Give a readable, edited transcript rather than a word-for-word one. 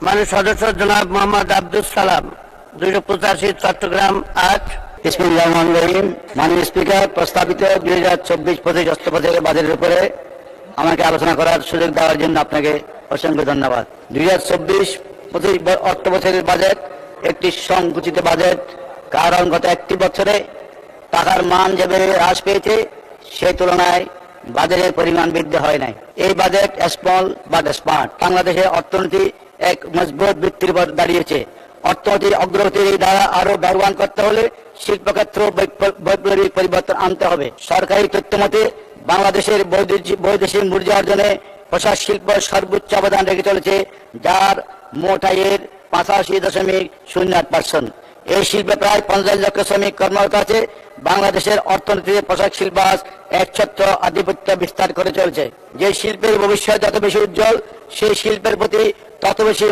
মাননীয় সদস্য জনাব মোহাম্মদ আব্দুল সালাম 285 চট্টগ্রাম 8। বিসমিল্লাহির রহমানির রহিম। মাননীয় স্পিকার, প্রস্তাবিত 2024-25 অর্থবছরের বাজেটের উপরে আমাকে আলোচনা করার সুযোগ দেওয়ার জন্য আপনাকে অসংখ্য ধন্যবাদ। 2024-25 অর্থবছরের বাজেট একটি সংকুচিত বাজেট, কারণ গত একটি বছরে টাকার মান যেভাবে হ্রাস পেয়েছে সেই তুলনায় বাজেটের পরিমাণ বৃদ্ধি হয় নাই। এই বাজেট স্মল বাট স্মার্ট। বাংলাদেশের অর্থনীতি এক মজবুত ভিত্তির উপর দাঁড়িয়েছে। অর্থনীতির অগ্রগতির দ্বারা আরো ব্যবহার করতে হলে শিল্পক্ষেত্র বৈপ্লবিক পরিবর্তন আনতে হবে। সরকারি তথ্য মতে বাংলাদেশের বৈদেশিক মুদ্রা অর্জনে পোশাক শিল্প সর্বোচ্চ অবদান রেখে চলেছে, যার মোট আয়ের 85.08%। এই শিল্পে প্রায় 50 লক্ষ শ্রমিক কর্মরত আছে। বাংলাদেশের অর্থনীতিতে পোশাক শিল্প একচ্ছত্র আধিপত্য বিস্তার করে চলছে। যে শিল্পের ভবিষ্যৎ যত বেশি উজ্জ্বল, সেই শিল্পের প্রতি তত বেশি